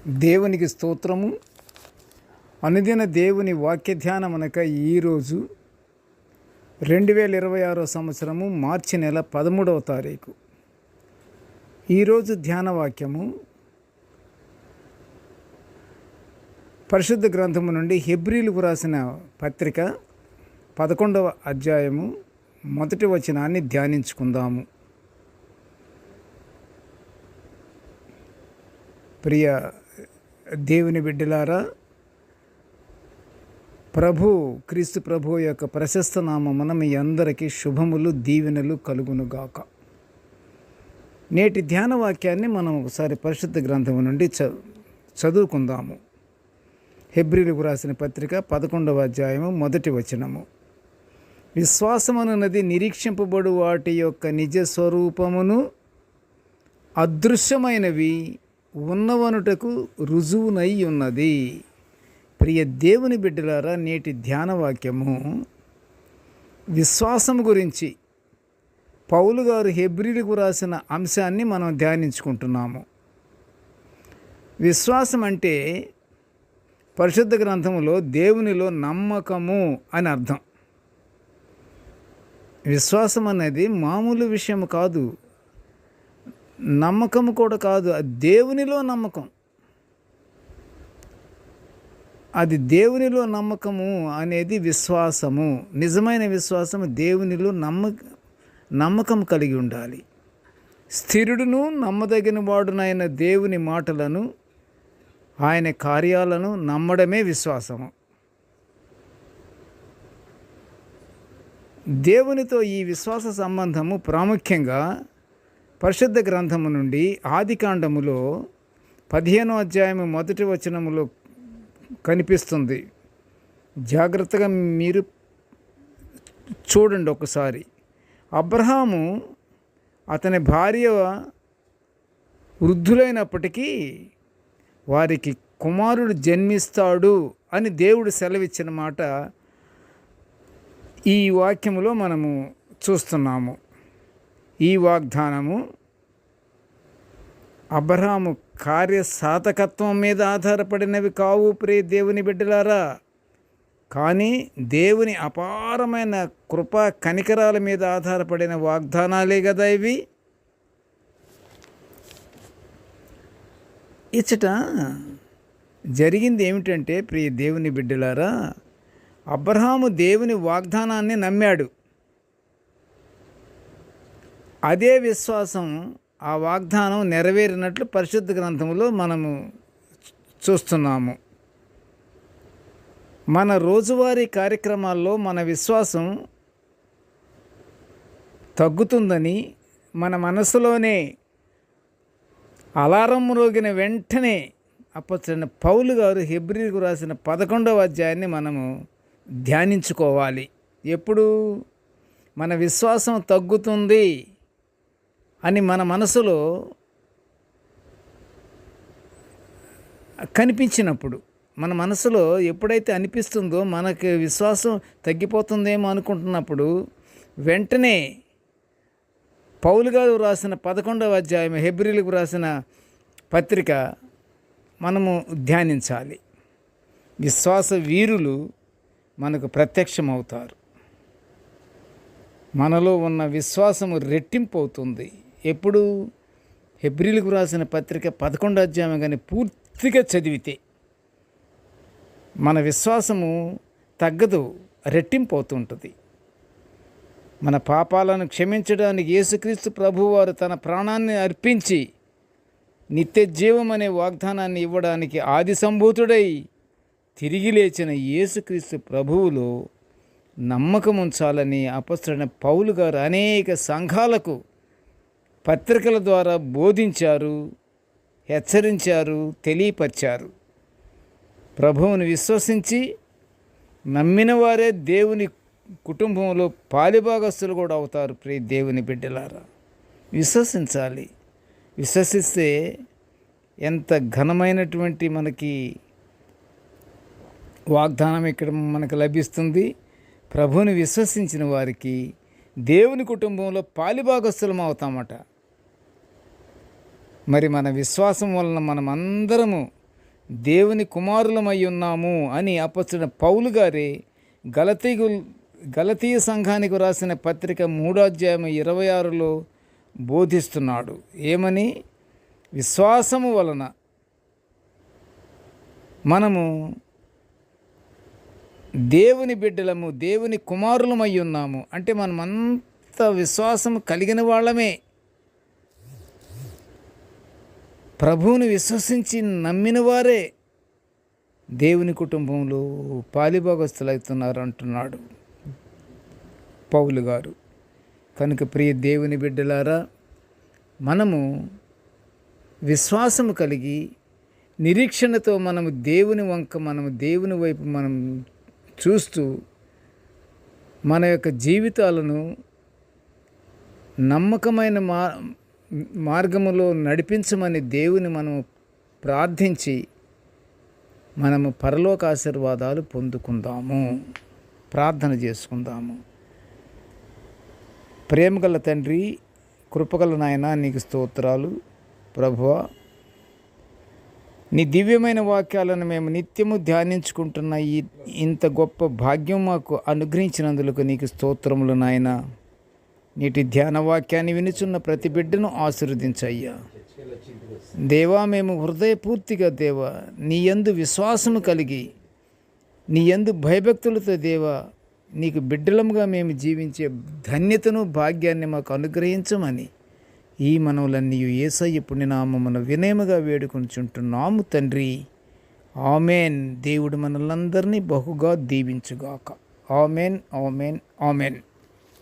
దేవునికి స్తోత్రము. అనుదిన దేవుని వాక్య ధ్యానమనక ఈరోజు 2026 సంవత్సరము మార్చి నెల 13వ తారీఖు. ఈరోజు ధ్యాన వాక్యము పరిశుద్ధ గ్రంథము నుండి హెబ్రీలకు రాసిన పత్రిక 11వ అధ్యాయము మొదటి వచనాన్ని ధ్యానించుకుందాము. ప్రియ దేవుని బిడ్డలారా, క్రీస్తు ప్రభు యొక్క ప్రశస్త నామమున మీ అందరికీ శుభములు, దీవెనలు కలుగునుగాక. నేటి ధ్యాన వాక్యాన్ని మనం ఒకసారి పరిశుద్ధ గ్రంథం నుండి చదువుకుందాము. హెబ్రీలకు రాసిన పత్రిక 11వ అధ్యాయము మొదటి వచనము. విశ్వాసమనున్నది నిరీక్షింపబడు వాటి యొక్క నిజ స్వరూపమును, అదృశ్యమైనవి ఉన్నవనుటకు రుజువునై ఉన్నది. ప్రియ దేవుని బిడ్డలారా, నేటి ధ్యాన వాక్యము విశ్వాసం గురించి పౌలు గారు హెబ్రీలకు రాసిన అంశాన్ని మనం ధ్యానించుకుంటున్నాము. విశ్వాసం అంటే పరిశుద్ధ గ్రంథములో దేవునిలో నమ్మకము అని అర్థం. విశ్వాసం అనేది మామూలు విషయం కాదు, నమ్మకము కూడా కాదు. అది దేవునిలో నమ్మకం. అది దేవునిలో నమ్మకము అనేది విశ్వాసము. నిజమైన విశ్వాసము దేవునిలో నమ్మకం కలిగి ఉండాలి. స్థిరుడును నమ్మదగిన వాడునైన దేవుని మాటలను, ఆయన కార్యాలను నమ్మడమే విశ్వాసము. దేవునితో ఈ విశ్వాస సంబంధము ప్రాముఖ్యంగా పరిశుద్ధ గ్రంథము నుండి ఆదికాండములో 15వ అధ్యాయము మొదటి వచనములో కనిపిస్తుంది. జాగ్రత్తగా మీరు చూడండి ఒకసారి. అబ్రహాము అతని భార్య వృద్ధులైనప్పటికీ వారికి కుమారుడు జన్మిస్తాడు అని దేవుడు సెలవిచ్చిన మాట ఈ వాక్యములో మనము చూస్తున్నాము. ఈ వాగ్దానము అబ్రహాము కార్యసాధకత్వం మీద ఆధారపడినవి కావు ప్రియ దేవుని బిడ్డలారా, కానీ దేవుని అపారమైన కృపా కనికరాల మీద ఆధారపడిన వాగ్దానాలే కదా ఇవి. ఇచ్చట జరిగింది ఏమిటంటే ప్రియ దేవుని బిడ్డలారా, అబ్రహాము దేవుని వాగ్దానాన్ని నమ్మాడు. అదే విశ్వాసం ఆ వాగ్దానం నెరవేరినట్లు పరిశుద్ధ గ్రంథంలో మనము చూస్తున్నాము. మన రోజువారీ కార్యక్రమాల్లో మన విశ్వాసం తగ్గుతుందని మన మనసులోనే అలారం మ్రోగిన వెంటనే అప్పొచ్చిన పౌలు గారు హెబ్రీలకు రాసిన 11వ అధ్యాయాన్ని మనము ధ్యానించుకోవాలి. ఎప్పుడు మన విశ్వాసం తగ్గుతుంది అని మన మనసులో కనిపించినప్పుడు, మన మనసులో ఎప్పుడైతే అనిపిస్తుందో మనకి విశ్వాసం తగ్గిపోతుందేమో అనుకుంటున్నప్పుడు, వెంటనే పౌలు గారు రాసిన 11వ అధ్యాయం హెబ్రీలకు రాసిన పత్రిక మనము ధ్యానించాలి. విశ్వాస వీరులు మనకు ప్రత్యక్షమవుతారు. మనలో ఉన్న విశ్వాసము రెట్టింపు అవుతుంది. ఎప్పుడు హెబ్రీలకు రాసిన పత్రిక 11వ అధ్యాయం కానీ పూర్తిగా చదివితే మన విశ్వాసము తగ్గదు, రెట్టింపు అవుతుంటుంది. మన పాపాలను క్షమించడానికి యేసుక్రీస్తు ప్రభువారు తన ప్రాణాన్ని అర్పించి నిత్య జీవం అనే వాగ్దానాన్ని ఇవ్వడానికి ఆది సంభూతుడై తిరిగి లేచిన యేసుక్రీస్తు ప్రభువులో నమ్మకం ఉంచాలని అపొస్తలుడైన పౌలు గారు అనేక సంఘాలకు పత్రికల ద్వారా బోధించారు, హెచ్చరించారు, తెలియపరిచారు. ప్రభువుని విశ్వసించి నమ్మిన వారే దేవుని కుటుంబంలో పాలిభాగస్తులు కూడా అవుతారు. ప్రియ దేవుని బిడ్డలారా, విశ్వసించాలి. విశ్వసిస్తే ఎంత ఘనమైనటువంటి మనకి వాగ్దానం ఇక్కడ మనకు లభిస్తుంది. ప్రభువుని విశ్వసించిన వారికి దేవుని కుటుంబంలో పాలిభాగస్తులం అవుతామట. మరి మన విశ్వాసం వలన మనమందరము దేవుని కుమారులమై ఉన్నాము అని అపొస్తలుడైన పౌలు గారే గలతీయ సంఘానికి రాసిన పత్రిక 3:26 బోధిస్తున్నాడు. ఏమని? విశ్వాసము వలన మనము దేవుని బిడ్డలము, దేవుని కుమారులమై ఉన్నాము. అంటే మనమంతా విశ్వాసం కలిగిన వాళ్ళమే. ప్రభువుని విశ్వసించి నమ్మిన వారే దేవుని కుటుంబంలో పాలిభాగస్తులవుతున్నారు అంటున్నాడు పౌలు గారు. కనుక ప్రియ దేవుని బిడ్డలారా, మనము విశ్వాసము కలిగి నిరీక్షణతో మనము దేవుని వంక, మనము దేవుని వైపు మనం చూస్తూ మన యొక్క జీవితాలను నమ్మకమైన మార్గములో నడిపించమని దేవుని మనము ప్రార్థించి మనము పరలోక ఆశీర్వాదాలు పొందుకుందాము. ప్రార్థన చేసుకుందాము. ప్రేమగల తండ్రి, కృపగల నాయన, నీకు స్తోత్రాలు ప్రభువా. నీ దివ్యమైన వాక్యాలను మేము నిత్యము ధ్యానించుకుంటున్న ఇంత గొప్ప భాగ్యం మాకు అనుగ్రహించినందుకు నీకు స్తోత్రములు నాయన. నీటి ధ్యాన వాక్యాన్ని వినుచున్న ప్రతి బిడ్డను ఆశీర్వదించయ్యా దేవా. మేము హృదయపూర్తిగా దేవా నీ యందు విశ్వాసము కలిగి, నీ యందు భయభక్తులతో దేవా నీకు బిడ్డలముగా మేము జీవించే ధన్యతను, భాగ్యాన్ని మాకు అనుగ్రహించమని ఈ మనవులన్నీ యేసయ్య పుణ్యనామమున వినయముగా వేడుకొనుచుంటున్నాము తండ్రి. ఆమెన్. దేవుడు మనలందరినీ బహుగా దీవించుగాక. Amen, amen, amen.